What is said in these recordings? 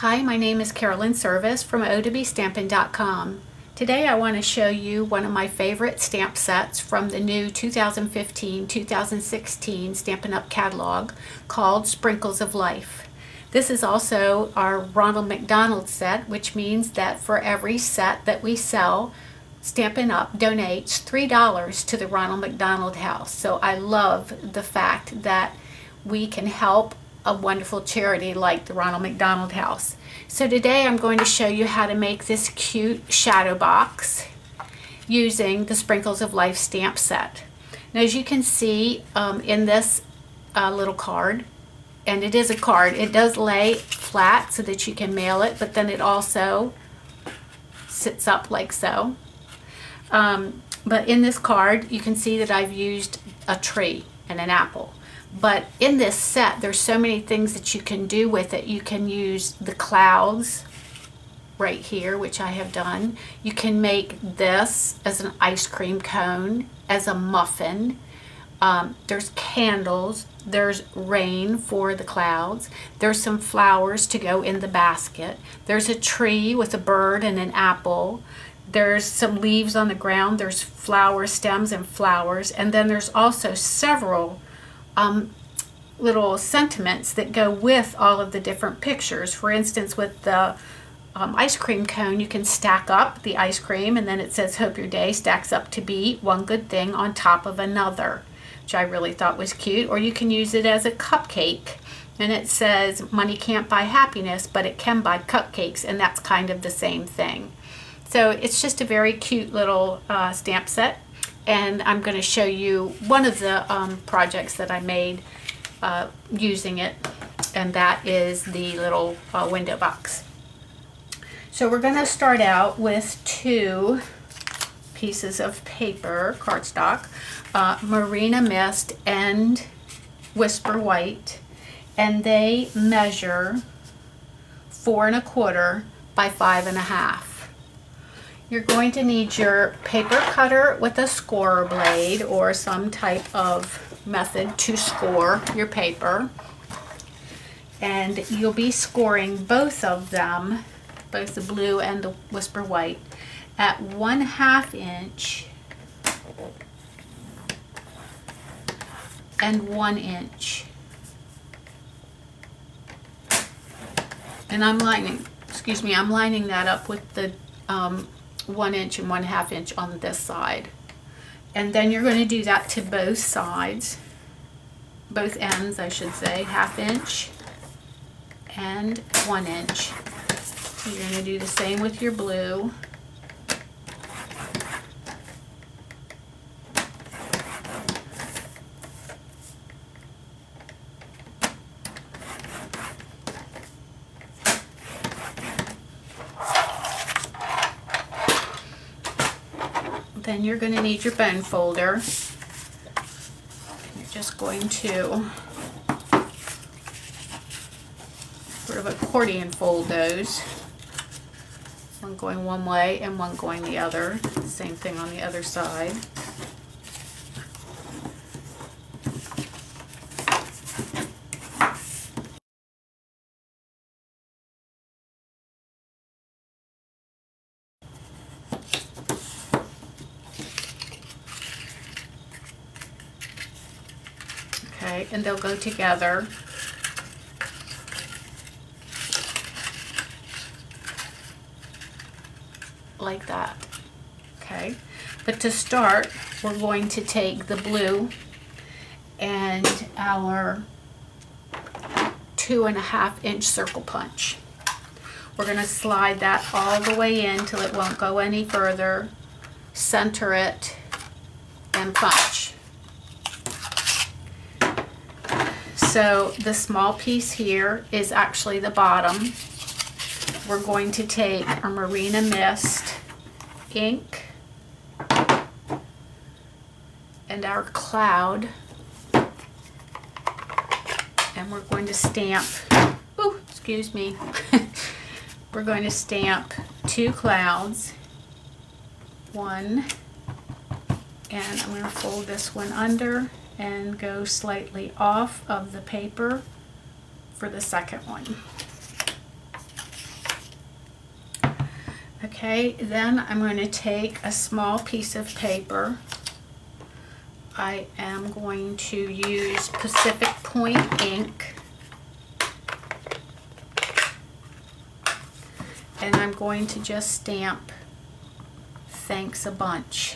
Hi, my name is Carolyn Service from o2bstampin.com. Today I want to show you one of my favorite stamp sets from the new 2015-2016 Stampin' Up! Catalog called Sprinkles of Life. This is also our Ronald McDonald set, which means that for every set that we sell, Stampin' Up! Donates $3 to the Ronald McDonald House. So I love the fact that we can help a wonderful charity like the Ronald McDonald House. So today I'm going to show you how to make this cute shadow box using the Sprinkles of Life stamp set. Now, as you can see in this little card, and it is a card, it does lay flat so that you can mail it, but then it also sits up like so. But in this card you can see that I've used a tree and an apple. But in this set, there's so many things that you can do with it. You can use the clouds right here, which I have done. You can make this as an ice cream cone, as a muffin. There's candles. There's rain for the clouds. There's some flowers to go in the basket. There's a tree with a bird and an apple. There's some leaves on the ground. There's flower stems and flowers. And then there's also several little sentiments that go with all of the different pictures. For instance, with the ice cream cone, you can stack up the ice cream, and then it says, "Hope your day stacks up to be one good thing on top of another," which I really thought was cute. Or you can use it as a cupcake, and it says, "Money can't buy happiness, but it can buy cupcakes," and that's kind of the same thing. So it's just a very cute little stamp set. And I'm going to show you one of the projects that I made using it, and that is the little window box. So we're going to start out with two pieces of paper, cardstock, Marina Mist and Whisper White, and they measure 4 1/4 by 5 1/2. You're going to need your paper cutter with a scorer blade or some type of method to score your paper. And you'll be scoring both of them, both the blue and the Whisper White, at 1/2 inch and 1 inch. And I'm lining that up with the 1 inch and 1/2 inch on this side. And then you're going to do that to both sides, both ends I should say, 1/2 inch and 1 inch. You're going to do the same with your blue. Then you're going to need your bone folder. You're just going to sort of accordion fold those. One going one way and one going the other. Same thing on the other side. Okay, and they'll go together. Like that. Okay, but to start, we're going to take the blue and our 2 1/2 inch circle punch. We're going to slide that all the way in till it won't go any further, center it, and punch. So the small piece here is actually the bottom. We're going to take our Marina Mist ink and our cloud, and we're going to stamp, excuse me, we're going to stamp 2 clouds, one, and I'm going to fold this one under and go slightly off of the paper for the second one. Okay, then I'm going to take a small piece of paper. I am going to use Pacific Point ink. And I'm going to just stamp "Thanks a bunch."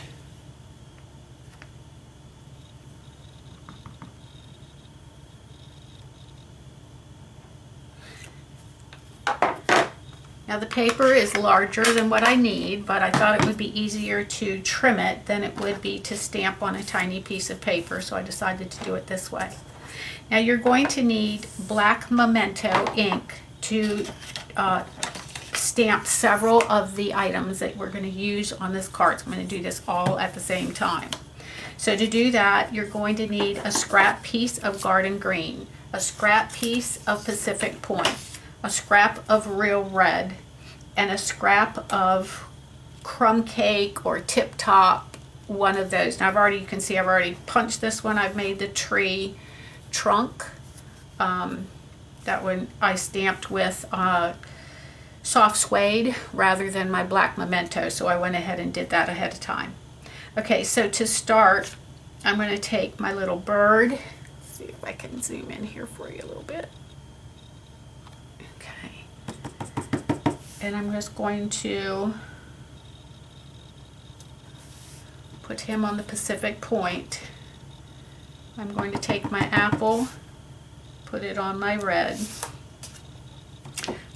Now the paper is larger than what I need, but I thought it would be easier to trim it than it would be to stamp on a tiny piece of paper, so I decided to do it this way. Now you're going to need black Memento ink to stamp several of the items that we're going to use on this card. So I'm going to do this all at the same time. So to do that, you're going to need a scrap piece of Garden Green, a scrap piece of Pacific Point, a scrap of Real Red, and a scrap of Crumb Cake or Tip Top, one of those. Now you can see I've already punched this one. I've made the tree trunk. That one I stamped with soft suede rather than my black Memento, so I went ahead and did that ahead of time. Okay, so to start, I'm going to take my little bird. Let's see if I can zoom in here for you a little bit. And I'm just going to put him on the Pacific Point. I'm going to take my apple, put it on my red.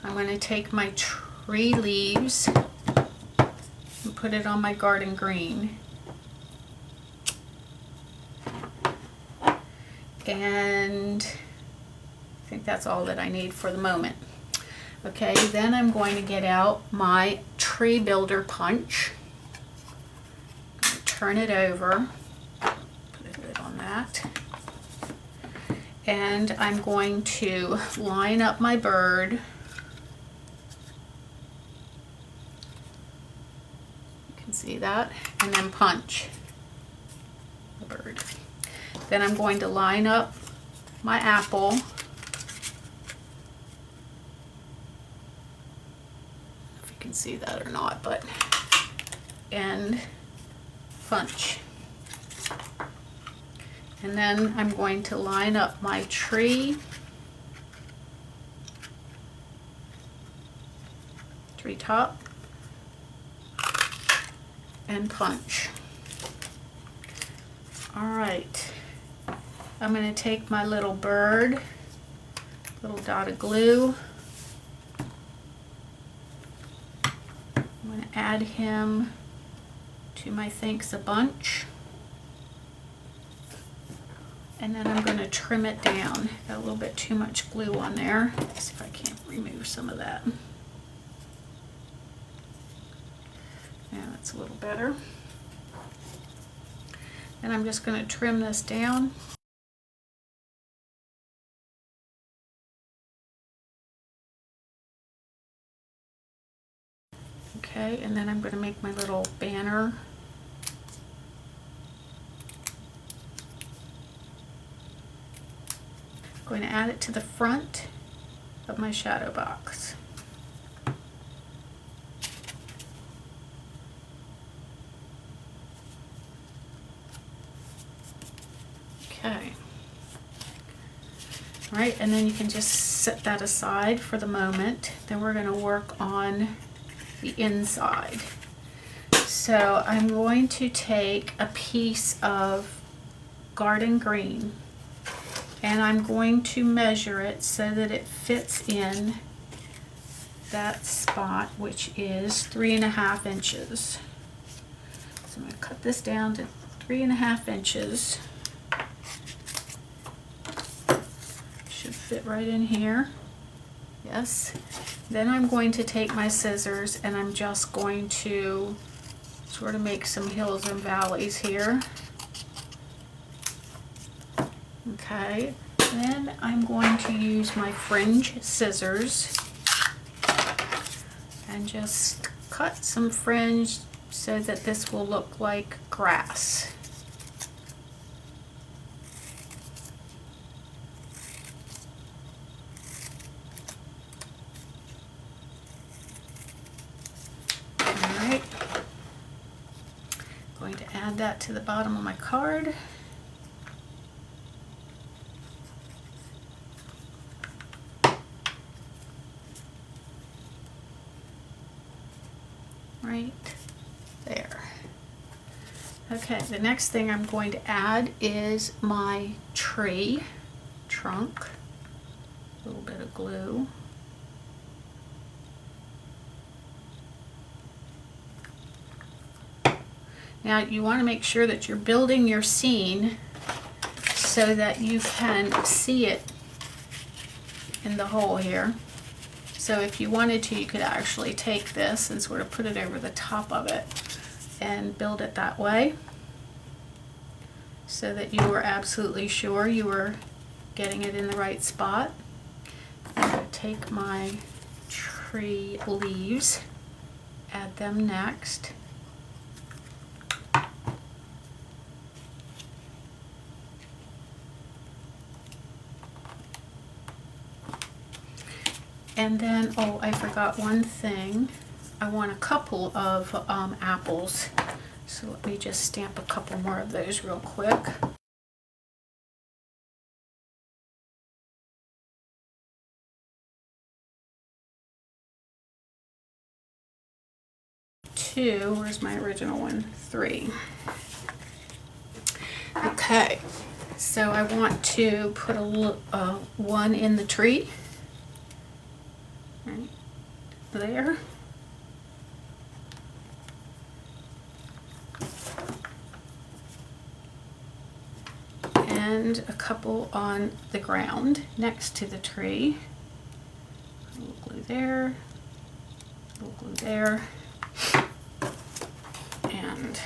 I'm going to take my tree leaves and put it on my Garden Green. And I think that's all that I need for the moment. Okay, then I'm going to get out my Tree Builder punch. Turn it over, put a lid on that. And I'm going to line up my bird. You can see that, and then punch the bird. Then I'm going to line up my apple. Can see that or not, but and punch. And then I'm going to line up my tree top and punch. All right, I'm going to take my little bird, little dot of glue. Add him to my Thanks a Bunch, and then I'm going to trim it down. Got a little bit too much glue on there. Let's see if I can't remove some of that. Yeah, that's a little better. And I'm just going to trim this down. Okay, and then I'm going to make my little banner. I'm going to add it to the front of my shadow box. Okay. All right, and then you can just set that aside for the moment. Then we're going to work on the inside. So I'm going to take a piece of Garden Green and I'm going to measure it so that it fits in that spot, which is 3.5 inches. So I'm going to cut this down to 3.5 inches. Should fit right in here. Yes. Then I'm going to take my scissors and I'm just going to sort of make some hills and valleys here. Okay. Then I'm going to use my fringe scissors and just cut some fringe so that this will look like grass. add that to the bottom of my card. Right there. Okay, the next thing I'm going to add is my tree trunk. A little bit of glue. Now you want to make sure that you're building your scene so that you can see it in the hole here. So if you wanted to, you could actually take this and sort of put it over the top of it and build it that way so that you were absolutely sure you were getting it in the right spot. I'm going to take my tree leaves, add them next. And then, oh, I forgot one thing. I want a couple of apples. So let me just stamp a couple more of those real quick. Two, where's my original one? Three. Okay, so I want to put a one in the tree. Right there. And a couple on the ground next to the tree. A little glue there, a little glue there, and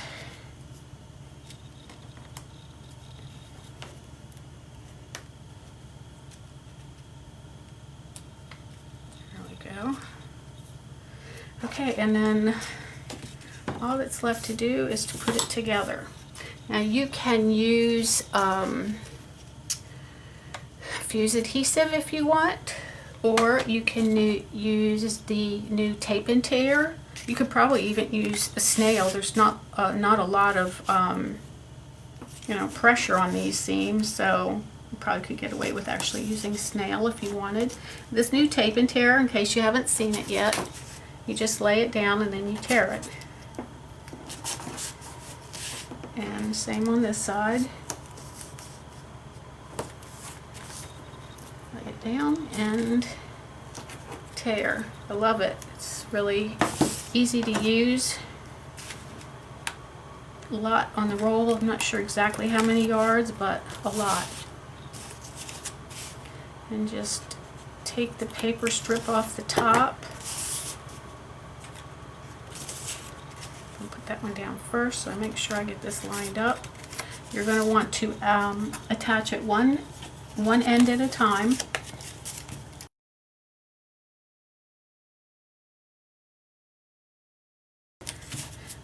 go. Okay, and then all that's left to do is to put it together. Now you can use fuse adhesive if you want, or you can use the new tape and tear. You could probably even use a snail. There's not a lot of you know, pressure on these seams, so you probably could get away with actually using snail if you wanted. This new tape and tear, in case you haven't seen it yet, you just lay it down and then you tear it. And same on this side. Lay it down and tear. I love it. It's really easy to use. A lot on the roll. I'm not sure exactly how many yards, but a lot. And just take the paper strip off the top. I'll put that one down first so I make sure I get this lined up. You're going to want to attach it one end at a time.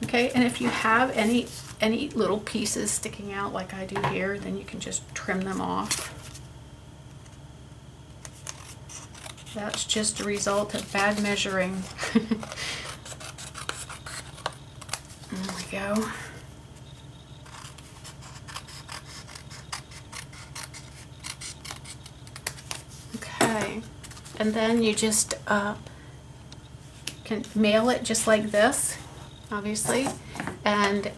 Okay, and if you have any little pieces sticking out like I do here, then you can just trim them off. That's just a result of bad measuring. There we go. Okay, and then you just can mail it just like this, obviously, and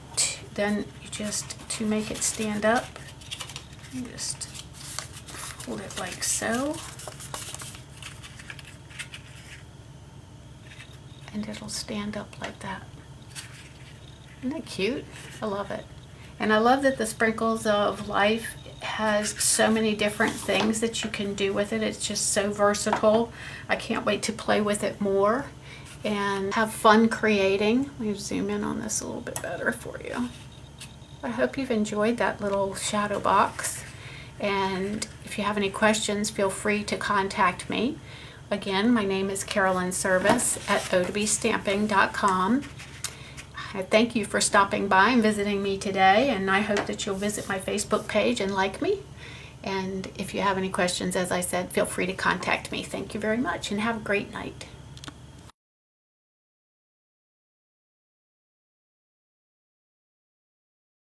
then you just, to make it stand up, you just hold it like so, and it'll stand up like that. Isn't that cute? I love it. And I love that the Sprinkles of Life has so many different things that you can do with it. It's just so versatile. I can't wait to play with it more and have fun creating. Let me zoom in on this a little bit better for you. I hope you've enjoyed that little shadow box. And if you have any questions, feel free to contact me. Again, my name is Carolyn Service at odebstamping.com. I thank you for stopping by and visiting me today, and I hope that you'll visit my Facebook page and like me. And if you have any questions, as I said, feel free to contact me. Thank you very much, and have a great night.